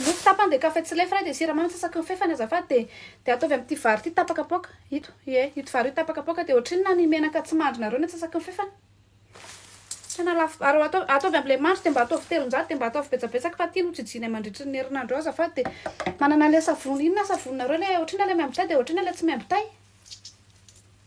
mofo tapany de kafe tsy lefra de siramamy sasaka fefany azafady de ataovy amin'ity vary ty tapaka poka ito ito vary io tapaka poka de ohatriny na ny menaka tsy mandrinareo ny atsasaka fefany tena lafo ary ataovy am'le mandry de mba ataovy 300 de mba ataovy betsabetsaka fa ty no tsijiny mandritry ny herinandro eo azafady de manana le savony inona savonareo le ohatriny le membitay de ohatriny le tsy membitay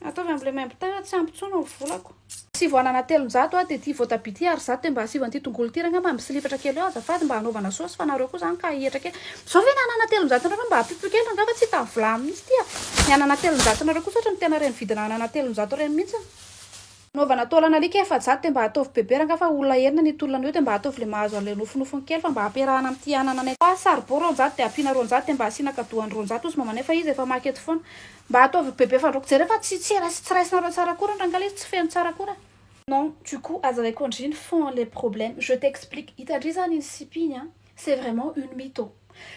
ataovy am'le membitay tsy ampitsona ny volako sivy anana 300 de ty voatabia ty ary zato de mba asivy an'ity tongolo ty ragna mba misilifatra kely eo azafady mba hanaovana saosy fa nareo koa zany ka hihetra kely sao ve nanana 300 nareo mba hapipo kely nga fa tsy hita vilany mihitsy tya ny anana 300 nareo koa ohatra ny tena reny vidina anana 300 reny mihitsy naovana taolana alika efa-jato de mba ataovy bebe ranga fa olona herina ny tolona eo de mba ataovy le mahazo an'le nofonofony kely fa mba ampiarahana amin'ity anana anay sarbo ronjato de ampiana ronjato de mba asina kadohany ronjato ozy mamana fa izy efa makety foana mba ataovy bebe fandraoko jereo fa tsy raisinareo tsara koa randrangala izy tsy feno tsara koa non du coup azo avec font les problèmes je t'explique itadrizany iny sipiny c'est vraiment une mytho.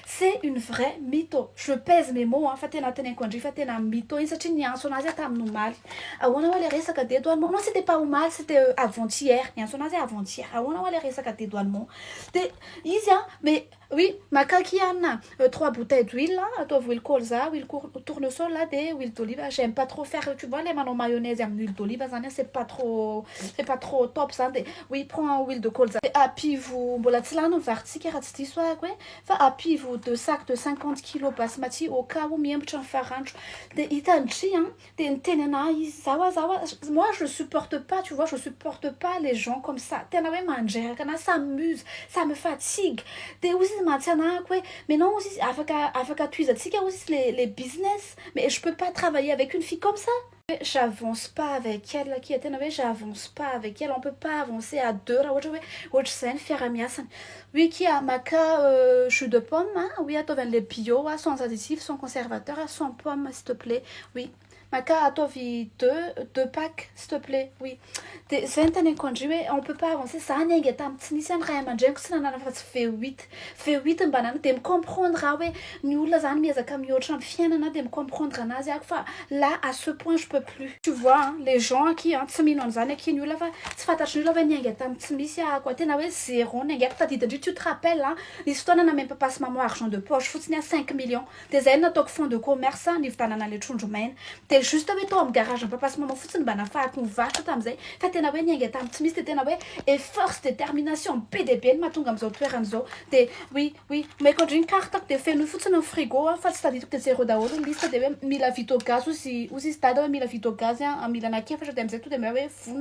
C'est une vraie mytho. Je pèse mes mots, hein. Fatena tenenkonji, fatena mytho. Il s'agit d'un sonage à mal. Ah, on a les restes des douanements. Non, c'était pas au mal, c'était avant-hier. Il y a un sonage avant-hier. Ah, on a les restes des douanements. Mais oui, ma kakiana, 3 bouteilles d'huile là, toi huile colza, huile tournesol là, des huiles d'olive. J'aime pas trop faire, tu vois, les manos mayonnaise et huile d'olive, c'est pas trop top ça. Oui, prends un huile de colza. Et puis vous, bon là, tu l'as non varti qui rate cette histoire quoi. Enfin, puis vous 2 sacs de 50 kilos basmati au cas où mieux tu en faire un. Des itanchi hein, des tenena zawa. Moi je supporte pas, tu vois, je supporte pas les gens comme ça. Tenawe manger, kana ça m'amuse, ça me fatigue. Des aussi mais non aussi avec tuizatsika aussi les business, mais je peux pas travailler avec une fille comme ça. J'avance pas avec elle, qui était j'avance pas avec elle, on peut pas avancer à deux. Oui, qui a maca jus de pomme, hein? Oui, attends, les bio, sans additifs, sans conservateur, sans pomme, s'il te plaît. Oui. Maca, attends, 2 packs, s'il te plaît. Oui. On peut pas avancer. Ça n'est pas fait 8. Fait 8 banane. De me comprendre, ouais. Nous, les amis, de me comprendre. Là, à ce point, je peux plus. Tu vois, hein, les gens qui ont 5 qui nous l'avaient. Tu te rappelles, hein, l'histoire n'a même pas passé ma argent de poche. Faut tenir 5 millions. Des ailes, notre fonds de commerce, t'es juste avec toi, garage, on peut pas se moment foutre une banane, qu'on va, tout à fait. Fait, t'es n'avais n'y a pas et force, détermination, PDB, ma tongue, amzo, tueranzo, oui, mais quand j'ai une carte, t'es fait, nous foutre un frigo, en fait, c'est-à-dire que c'est rodao, liste de 1000 vito gaz, aussi, stade, 1000 vito gaz, 1000 na qui, fait, je t'aime, c'est tout de même, fou,